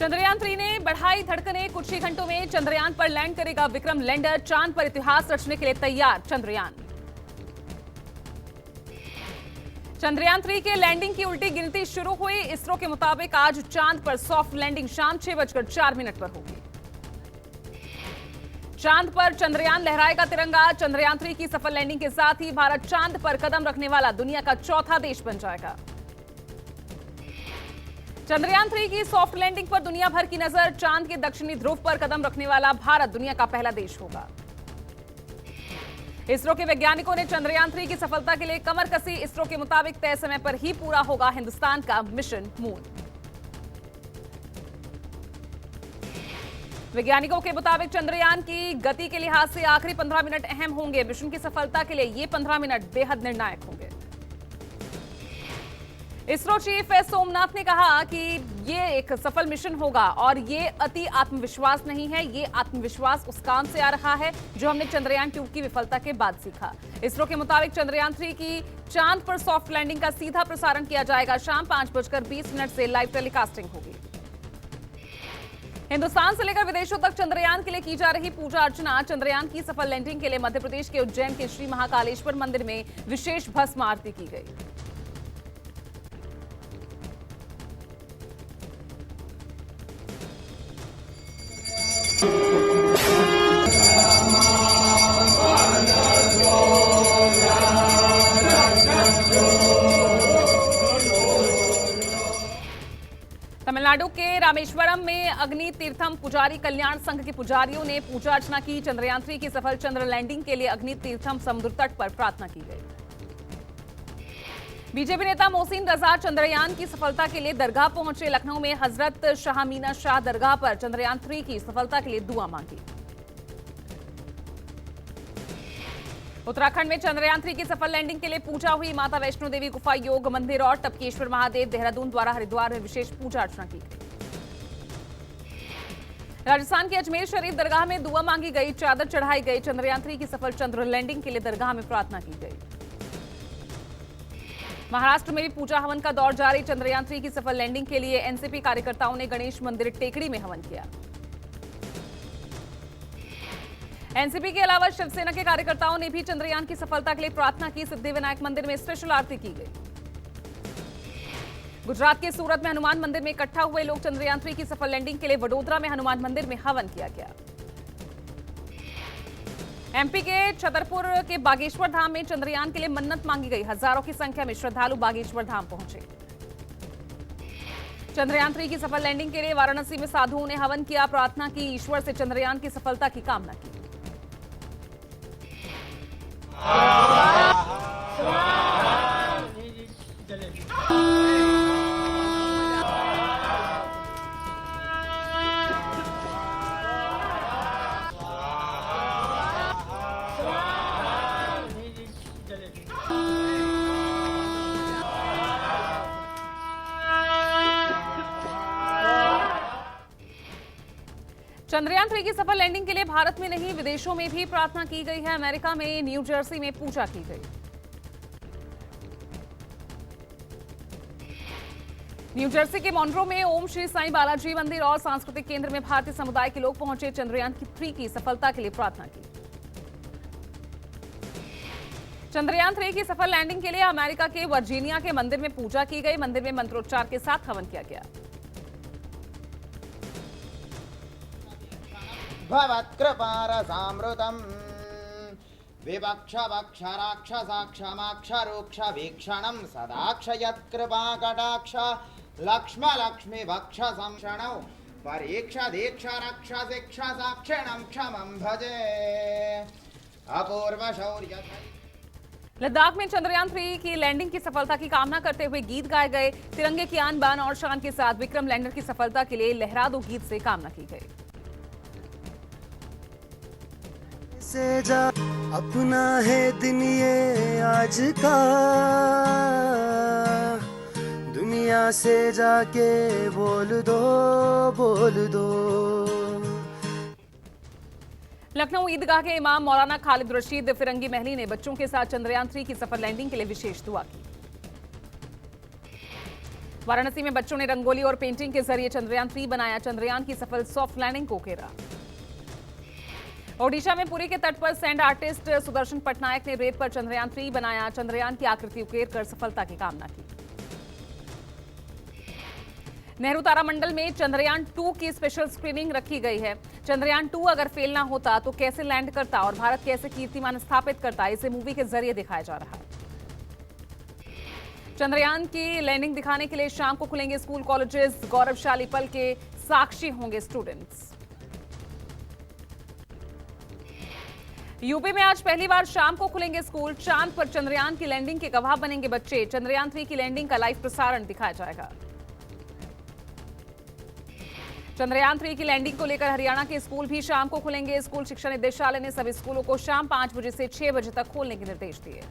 चंद्रयान-3 ने बढ़ाई धड़कनें। कुछ ही घंटों में चंद्रयान पर लैंड करेगा विक्रम लैंडर। चांद पर इतिहास रचने के लिए तैयार चंद्रयान। चंद्रयान-3 के लैंडिंग की उल्टी गिनती शुरू हुई। इसरो के मुताबिक आज चांद पर सॉफ्ट लैंडिंग शाम 6:04 पर होगी। चांद पर चंद्रयान लहराएगा तिरंगा। चंद्रयान-3 की सफल लैंडिंग के साथ ही भारत चांद पर कदम रखने वाला दुनिया का चौथा देश बन जाएगा। चंद्रयान-3 की सॉफ्ट लैंडिंग पर दुनिया भर की नजर। चांद के दक्षिणी ध्रुव पर कदम रखने वाला भारत दुनिया का पहला देश होगा। इसरो के वैज्ञानिकों ने चंद्रयान-3 की सफलता के लिए कमर कसी। इसरो के मुताबिक तय समय पर ही पूरा होगा हिंदुस्तान का मिशन मून। वैज्ञानिकों के मुताबिक चंद्रयान की गति के लिहाज से आखिरी 15 मिनट अहम होंगे। मिशन की सफलता के लिए ये 15 मिनट बेहद निर्णायक होंगे। इसरो चीफ एस सोमनाथ ने कहा कि ये एक सफल मिशन होगा और ये अति आत्मविश्वास नहीं है। ये आत्मविश्वास उस काम से आ रहा है जो हमने चंद्रयान-2 की विफलता के बाद सीखा। इसरो के मुताबिक चंद्रयान-3 की चांद पर सॉफ्ट लैंडिंग का सीधा प्रसारण किया जाएगा। शाम 5:20 से लाइव टेलीकास्टिंग होगी। हिंदुस्तान से लेकर विदेशों तक चंद्रयान के लिए की जा रही पूजा अर्चना। चंद्रयान की सफल लैंडिंग के लिए मध्य प्रदेश के उज्जैन के श्री महाकालेश्वर मंदिर में विशेष भस्म आरती की गई। तमिलनाडु के रामेश्वरम में अग्नि तीर्थम पुजारी कल्याण संघ के पुजारियों ने पूजा अर्चना की। चंद्रयान-3 की सफल चंद्र लैंडिंग के लिए अग्नि तीर्थम समुद्र तट पर प्रार्थना की गई। बीजेपी नेता मोहसिन रजा चंद्रयान की सफलता के लिए दरगाह पहुंचे। लखनऊ में हजरत शाह मीना शाह दरगाह पर चंद्रयान-3 की सफलता के लिए दुआ मांगी। उत्तराखंड में चंद्रयान-3 की सफल लैंडिंग के लिए पूजा हुई। माता वैष्णो देवी गुफा योग मंदिर और टपकेश्वर महादेव देहरादून द्वारा हरिद्वार में विशेष पूजा अर्चना की गई। राजस्थान के अजमेर शरीफ दरगाह में दुआ मांगी गई, चादर चढ़ाई गई। चंद्रयान-3 की सफल चंद्र लैंडिंग के लिए दरगाह में प्रार्थना की गई। महाराष्ट्र में भी पूजा हवन का दौर जारी। चंद्रयान-3 की सफल लैंडिंग के लिए एनसीपी कार्यकर्ताओं ने गणेश मंदिर टेकड़ी में हवन किया। एनसीपी के अलावा शिवसेना के कार्यकर्ताओं ने भी चंद्रयान की सफलता के लिए प्रार्थना की। सिद्धिविनायक मंदिर में स्पेशल आरती की गई। गुजरात के सूरत में हनुमान मंदिर में इकट्ठा हुए लोग। चंद्रयान-3 की सफल लैंडिंग के लिए वडोदरा में हनुमान मंदिर में हवन किया गया। एमपी के छतरपुर के बागेश्वर धाम में चंद्रयान के लिए मन्नत मांगी गई। हजारों की संख्या में श्रद्धालु बागेश्वर धाम पहुंचे। चंद्रयान-3 की सफल लैंडिंग के लिए वाराणसी में साधुओं ने हवन किया, प्रार्थना की, ईश्वर से चंद्रयान की सफलता की कामना की। चंद्रयान-3 की सफल लैंडिंग के लिए भारत में नहीं विदेशों में भी प्रार्थना की गई है। अमेरिका में न्यू जर्सी में पूजा की गई। न्यू जर्सी के मॉन्ट्रो में ओम श्री साईं बालाजी मंदिर और सांस्कृतिक केंद्र में भारतीय समुदाय के लोग पहुंचे। चंद्रयान-3 की सफलता के लिए प्रार्थना की। चंद्रयान-3 की सफल लैंडिंग के लिए अमेरिका के वर्जीनिया के मंदिर में पूजा की गई। मंदिर में मंत्रोच्चार के साथ हवन किया गया। भवत्कृपारसामृतम् विवक्षवक्षराक्षसाक्षमाक्षरोक्षवीक्षणं सदाक्षयत्कृपाकटाक्ष लक्ष्मलक्ष्मीभक्षसंक्षणौ परीक्षदीक्षरक्षशिक्षसाक्षिणं क्षमं भजे अपूर्वशौर्य। लद्दाख में चंद्रयान-3 की लैंडिंग की सफलता की कामना करते हुए गीत गाए गए। तिरंगे की आन बान और शान के साथ विक्रम लैंडर की सफलता के लिए लहरा दो गीत से कामना की गई। से जा अपना है दिन ये आज का, दुनिया से जाके बोल दो बोल दो। लखनऊ ईदगाह के इमाम मौलाना खालिद रशीद फिरंगी महली ने बच्चों के साथ चंद्रयान-3 की सफल लैंडिंग के लिए विशेष दुआ की। वाराणसी में बच्चों ने रंगोली और पेंटिंग के जरिए चंद्रयान 3 बनाया। चंद्रयान की सफल सॉफ्ट लैंडिंग को उकेरा। ओडिशा में पुरी के तट पर सैंड आर्टिस्ट सुदर्शन पटनायक ने रेत पर चंद्रयान 3 बनाया। चंद्रयान की आकृति उकेर कर सफलता की कामना की। नेहरू तारामंडल में चंद्रयान 2 की स्पेशल स्क्रीनिंग रखी गई है। चंद्रयान 2 अगर फेल ना होता तो कैसे लैंड करता और भारत कैसे कीर्तिमान स्थापित करता, इसे मूवी के जरिए दिखाया जा रहा है। चंद्रयान की लैंडिंग दिखाने के लिए शाम को खुलेंगे स्कूल कॉलेजेस। गौरवशाली पल के साक्षी होंगे स्टूडेंट्स। यूपी में आज पहली बार शाम को खुलेंगे स्कूल। चांद पर चंद्रयान की लैंडिंग के गवाह बनेंगे बच्चे। चंद्रयान 3 की लैंडिंग का लाइव प्रसारण दिखाया जाएगा। चंद्रयान 3 की लैंडिंग को लेकर हरियाणा के स्कूल भी शाम को खुलेंगे। स्कूल शिक्षा निदेशालय ने सभी स्कूलों को शाम 5 बजे से 6 बजे तक खोलने के निर्देश दिए।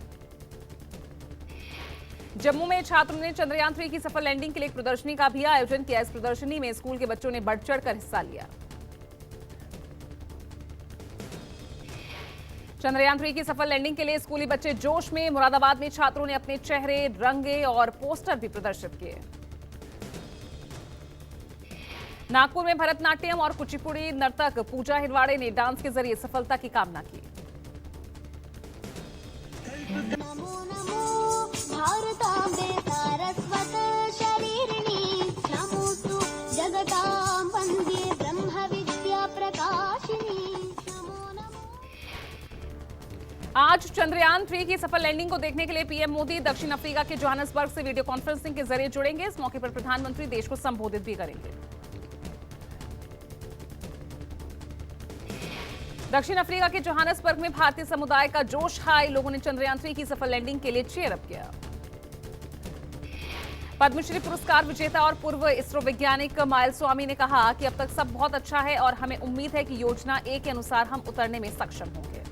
जम्मू में छात्रों ने चंद्रयान 3 की सफल लैंडिंग के लिए एक प्रदर्शनी का भी आयोजन किया। इस प्रदर्शनी में स्कूल के बच्चों ने बढ़ चढ़कर हिस्सा लिया। चंद्रयान 3 की सफल लैंडिंग के लिए स्कूली बच्चे जोश में। मुरादाबाद में छात्रों ने अपने चेहरे रंगे और पोस्टर भी प्रदर्शित किए। नागपुर में भरतनाट्यम और कुचिपुड़ी नर्तक पूजा हिरवाड़े ने डांस के जरिए सफलता की कामना की। नमो नमो भारतांबे सारस्वत शरीरिणी नमोस्तु जगतां वन्दे ब्रह्म विद्या प्रकाशिनी नमो नमो। आज चंद्रयान 3 की सफल लैंडिंग को देखने के लिए पीएम मोदी दक्षिण अफ्रीका के जोहान्सबर्ग से वीडियो कॉन्फ्रेंसिंग के जरिए जुड़ेंगे। इस मौके पर प्रधानमंत्री देश को संबोधित भी करेंगे। दक्षिण अफ्रीका के जोहान्सबर्ग में भारतीय समुदाय का जोश हाई। लोगों ने चंद्रयान 3 की सफल लैंडिंग के लिए चीयर अप किया। पद्मश्री पुरस्कार विजेता और पूर्व इसरो वैज्ञानिक माइलस्वामी ने कहा कि अब तक सब बहुत अच्छा है और हमें उम्मीद है कि योजना ए के अनुसार हम उतरने में सक्षम होंगे।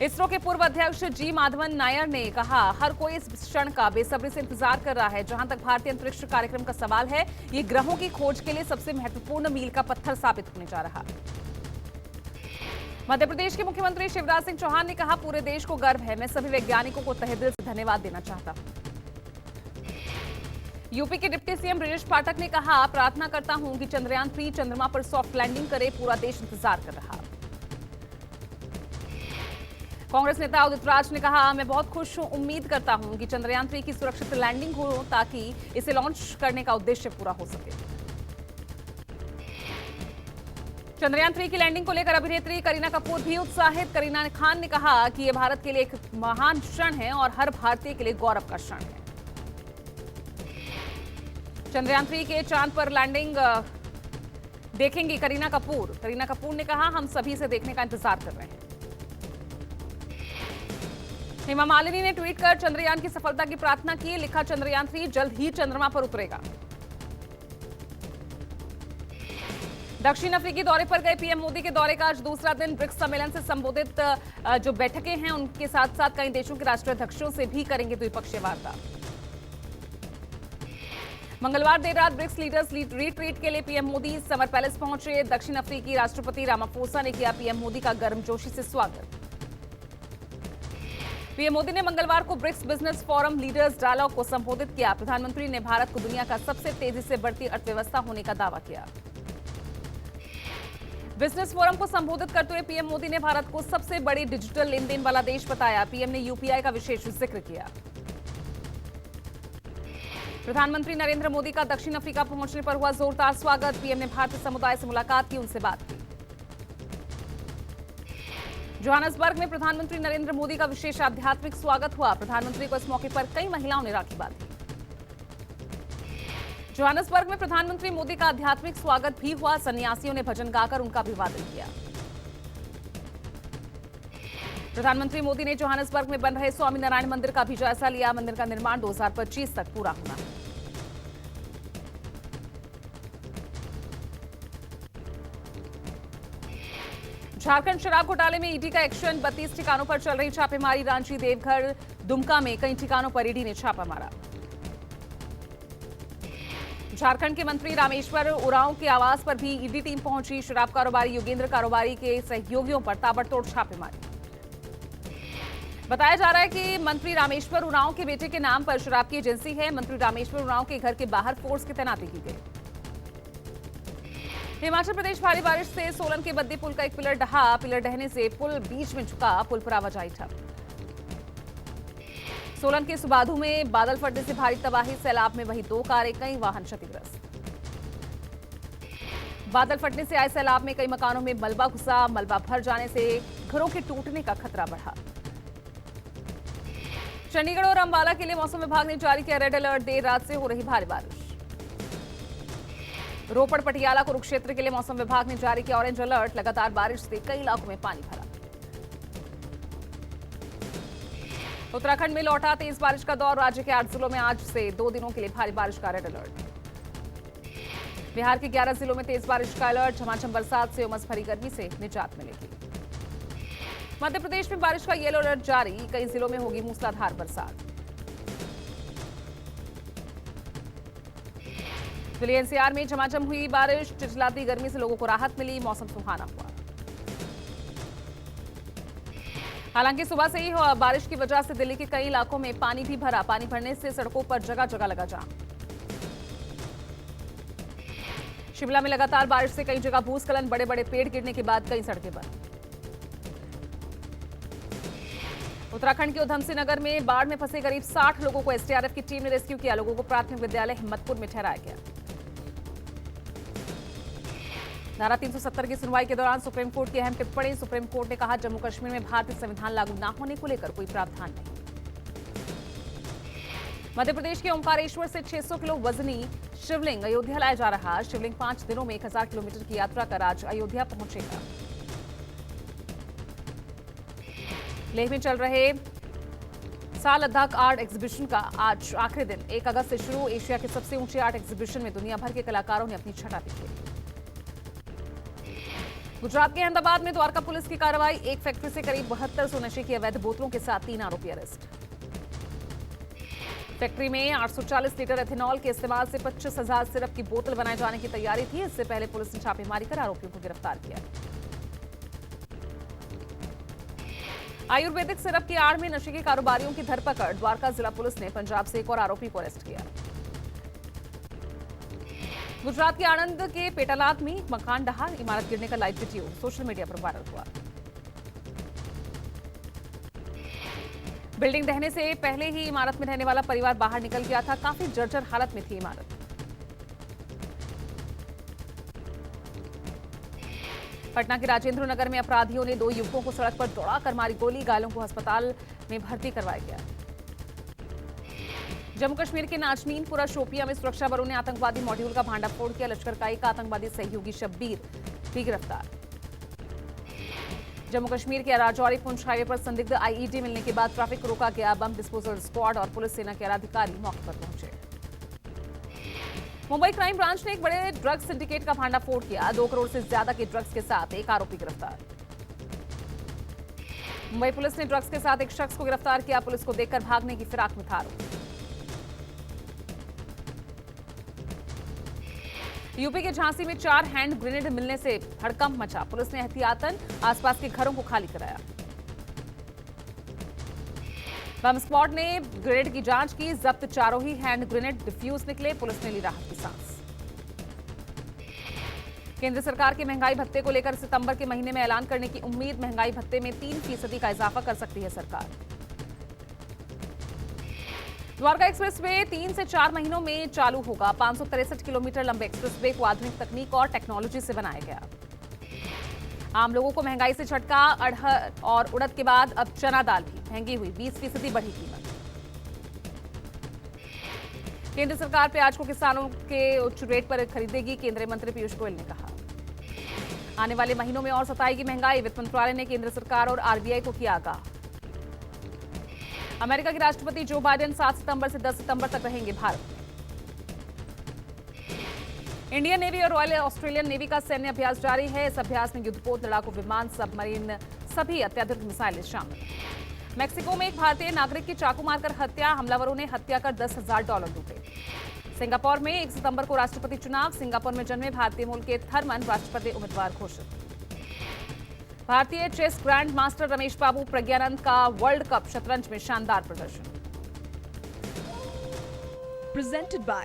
इसरो के पूर्व अध्यक्ष जी माधवन नायर ने कहा, हर कोई इस क्षण का बेसब्री से इंतजार कर रहा है। जहां तक भारतीय अंतरिक्ष कार्यक्रम का सवाल है, ये ग्रहों की खोज के लिए सबसे महत्वपूर्ण मील का पत्थर साबित होने जा रहा है। मध्य प्रदेश के मुख्यमंत्री शिवराज सिंह चौहान ने कहा, पूरे देश को गर्व है। मैं सभी वैज्ञानिकों को तहे दिल से धन्यवाद देना चाहता हूं। यूपी के डिप्टी सीएम ब्रजेश पाठक ने कहा, प्रार्थना करता हूं कि चंद्रयान 3 चंद्रमा पर सॉफ्ट लैंडिंग करे। पूरा देश इंतजार कर रहा। कांग्रेस नेता उदित राज ने कहा, मैं बहुत खुश हूं। उम्मीद करता हूं कि चंद्रयान 3 की सुरक्षित लैंडिंग हो ताकि इसे लॉन्च करने का उद्देश्य पूरा हो सके। चंद्रयान 3 की लैंडिंग को लेकर अभिनेत्री करीना कपूर भी उत्साहित। करीना खान ने कहा कि यह भारत के लिए एक महान क्षण है और हर भारतीय के लिए गौरव का क्षण है। चंद्रयान 3 के चांद पर लैंडिंग देखेंगी करीना कपूर। करीना कपूर ने कहा, हम सभी से देखने का इंतजार कर रहे हैं। हेमा मालिनी ने ट्वीट कर चंद्रयान की सफलता की प्रार्थना की। लिखा, चंद्रयान 3 जल्द ही चंद्रमा पर उतरेगा। दक्षिण अफ्रीकी दौरे पर गए पीएम मोदी के दौरे का आज दूसरा दिन। ब्रिक्स सम्मेलन से संबोधित जो बैठकें हैं उनके साथ साथ कई देशों के राष्ट्राध्यक्षों से भी करेंगे द्विपक्षीय वार्ता। मंगलवार देर रात ब्रिक्स लीडर्स रिट्रीट के लिए पीएम मोदी समर पैलेस पहुंचे। दक्षिण अफ्रीकी राष्ट्रपति रामाफोसा ने किया पीएम मोदी का गर्मजोशी से स्वागत। पीएम मोदी ने मंगलवार को BRICS business forum leaders dialogue को संबोधित किया। प्रधानमंत्री ने भारत को दुनिया का सबसे तेजी से बढ़ती अर्थव्यवस्था होने का दावा किया। बिजनेस फोरम को संबोधित करते हुए पीएम मोदी ने भारत को सबसे बड़ी डिजिटल लेन देन वाला देश बताया। पीएम ने यूपीआई का विशेष जिक्र किया। प्रधानमंत्री नरेंद्र मोदी का दक्षिण अफ्रीका पहुंचने पर हुआ जोरदार स्वागत। पीएम ने भारतीय समुदाय से मुलाकात की, उनसे बात की। जोहान्सबर्ग में प्रधानमंत्री नरेंद्र मोदी का विशेष आध्यात्मिक स्वागत हुआ। प्रधानमंत्री को इस मौके पर कई महिलाओं ने राखी बांधी। जोहान्सबर्ग में प्रधानमंत्री मोदी का आध्यात्मिक स्वागत भी हुआ। सन्यासियों ने भजन गाकर उनका अभिवादन किया। प्रधानमंत्री मोदी ने जोहान्सबर्ग में बन रहे स्वामीनारायण मंदिर का भी जायजा लिया। मंदिर का निर्माण 2025 तक पूरा होना है। झारखंड शराब घोटाले में ईडी का एक्शन। 32 ठिकानों पर चल रही छापेमारी। रांची, देवघर, दुमका में कई ठिकानों पर ईडी ने छापा मारा। झारखंड के मंत्री रामेश्वर उरांव के आवास पर भी ईडी टीम पहुंची। शराब कारोबारी योगेंद्र कारोबारी के सहयोगियों पर ताबड़तोड़ छापेमारी। बताया जा रहा है कि मंत्री रामेश्वर उरांव के बेटे के नाम पर शराब की एजेंसी है। मंत्री रामेश्वर उरांव के घर के बाहर फोर्स की तैनाती की गई। हिमाचल प्रदेश भारी बारिश से सोलन के बद्दी पुल का एक पिलर ढहा। पिलर ढहने से पुल बीच में झुका, पुल पर आवाजाही ठप। सोलन के सुबाधु में बादल फटने से भारी तबाही, सैलाब में वही 2 कारें, कई वाहन क्षतिग्रस्त। बादल फटने से आए सैलाब में कई मकानों में मलबा घुसा। मलबा भर जाने से घरों के टूटने का खतरा बढ़ा। चंडीगढ़ और अंबाला के लिए मौसम विभाग ने जारी किया रेड अलर्ट। देर रात से हो रही भारी बारिश। रोपड़, पटियाला, कुरुक्षेत्र के लिए मौसम विभाग ने जारी किया ऑरेंज अलर्ट। लगातार बारिश से कई इलाकों में पानी भरा। उत्तराखंड में लौटा तेज बारिश का दौर। राज्य के 8 जिलों में आज से 2 दिनों के लिए भारी बारिश का रेड अलर्ट। बिहार के 11 जिलों में तेज बारिश का अलर्ट। झमाझम बरसात से उमस भरी गर्मी से निजात मिलेगी। मध्य प्रदेश में बारिश का येलो अलर्ट जारी। कई जिलों में होगी मूसलाधार बरसात। दिल्ली एनसीआर में झमाझम हुई बारिश। चिलचिलाती गर्मी से लोगों को राहत मिली। मौसम सुहाना हुआ। हालांकि सुबह से ही बारिश की वजह से दिल्ली के कई इलाकों में पानी भी भरा। पानी भरने से सड़कों पर जगह जगह लगा जाम। शिमला में लगातार बारिश से कई जगह भूस्खलन। बड़े बड़े पेड़ गिरने के बाद कई सड़कें बंद। उत्तराखंड के उधमसिंह नगर में बाढ़ में फंसे करीब 60 लोगों को एसडीआरएफ की टीम ने रेस्क्यू किया। लोगों को प्राथमिक विद्यालय हिम्मतपुर में ठहराया गया। धारा 370 की सुनवाई के दौरान सुप्रीम कोर्ट की अहम टिप्पणी। सुप्रीम कोर्ट ने कहा, जम्मू कश्मीर में भारतीय संविधान लागू न होने को लेकर कोई प्रावधान नहीं। मध्य प्रदेश के ओंकारेश्वर से 600 किलो वजनी शिवलिंग अयोध्या लाया जा रहा। शिवलिंग 5 दिनों में 1000 किलोमीटर की यात्रा कर आज अयोध्या पहुंचेगा। लेह में चल रहे साल लद्दाख आर्ट एग्जीबिशन का आज आखिरी दिन। 1 अगस्त से शुरू एशिया के सबसे ऊंचे आर्ट एग्जीबिशन में दुनिया भर के कलाकारों ने अपनी छटा दिखाई। गुजरात के अहमदाबाद में द्वारका पुलिस की कार्रवाई। एक फैक्ट्री से करीब 7200 नशे की अवैध बोतलों के साथ 3 आरोपी अरेस्ट। फैक्ट्री में 840 लीटर एथेनॉल के इस्तेमाल से 25,000 सिरप की बोतल बनाए जाने की तैयारी थी। इससे पहले पुलिस ने छापेमारी कर आरोपियों को गिरफ्तार किया। आयुर्वेदिक सिरप की आड़ में नशे के कारोबारियों की धरपकड़। द्वारका जिला पुलिस ने पंजाब से एक और आरोपी को अरेस्ट किया। गुजरात के आणंद के पेटालाद में मकान ढहा। इमारत गिरने का लाइव वीडियो सोशल मीडिया पर वायरल हुआ। बिल्डिंग ढहने से पहले ही इमारत में रहने वाला परिवार बाहर निकल गया था। काफी जर्जर हालत में थी इमारत। पटना के राजेंद्र नगर में अपराधियों ने 2 युवकों को सड़क पर दौड़ाकर मारी गोली। घायलों को अस्पताल में भर्ती करवाया गया। जम्मू कश्मीर के नाजनीनपुरा शोपिया में सुरक्षा बलों ने आतंकवादी मॉड्यूल का भांडाफोड़ किया। लश्कर का एक आतंकवादी सहयोगी शब्बीर भी गिरफ्तार। जम्मू कश्मीर के राजौरी पुंछ हाईवे पर संदिग्ध आईईडी मिलने के बाद ट्रैफिक को रोका गया। बम डिस्पोजल स्क्वाड और पुलिस सेना के अधिकारी मौके पर पहुंचे। मुंबई क्राइम ब्रांच ने एक बड़े ड्रग्स सिंडिकेट का भांडाफोड़ किया। 2 करोड़ से ज्यादा के ड्रग्स के साथ एक आरोपी गिरफ्तार। मुंबई पुलिस ने ड्रग्स के साथ एक शख्स को गिरफ्तार किया। पुलिस को देखकर भागने की फिराक में था आरोपी। यूपी के झांसी में 4 हैंड ग्रेनेड मिलने से हड़कंप मचा। पुलिस ने एहतियातन आसपास के घरों को खाली कराया। बम स्क्वाड ने ग्रेनेड की जांच की। जब्त चारों ही हैंड ग्रेनेड डिफ्यूज निकले। पुलिस ने ली राहत की सांस। केंद्र सरकार के महंगाई भत्ते को लेकर सितंबर के महीने में ऐलान करने की उम्मीद। महंगाई भत्ते में 3% का इजाफा कर सकती है सरकार। द्वारका एक्सप्रेस वे 3 से 4 महीनों में चालू होगा। 563 किलोमीटर लंबे एक्सप्रेस वे को आधुनिक तकनीक और टेक्नोलॉजी से बनाया गया। आम लोगों को महंगाई से झटका। अड़हर और उड़द के बाद अब चना दाल भी महंगी हुई। 20% बढ़ी कीमत। केंद्र सरकार प्याज को किसानों के उच्च रेट पर खरीदेगी। केंद्रीय मंत्री पीयूष गोयल ने कहा, आने वाले महीनों में और सताएगी महंगाई। वित्त मंत्रालय ने केंद्र सरकार और आरबीआई को किया आगाह। अमेरिका के राष्ट्रपति जो बाइडेन 7 सितंबर से 10 सितंबर तक रहेंगे भारत में। इंडियन नेवी और रॉयल ऑस्ट्रेलियन नेवी का सैन्य अभ्यास जारी है। इस अभ्यास में युद्धपोत, लड़ाकू विमान, सबमरीन सभी अत्याधुनिक मिसाइलें शामिल। मेक्सिको में एक भारतीय नागरिक की चाकू मारकर हत्या। हमलावरों ने हत्या कर $10,000 लूटे। सिंगापुर में 1 सितंबर को राष्ट्रपति चुनाव। सिंगापुर में जन्मे भारतीय मूल के थरमन राष्ट्रपति उम्मीदवार घोषित। भारतीय चेस ग्रैंड मास्टर रमेश बाबू प्रज्ञानंद का वर्ल्ड कप शतरंज में शानदार प्रदर्शन। Presented by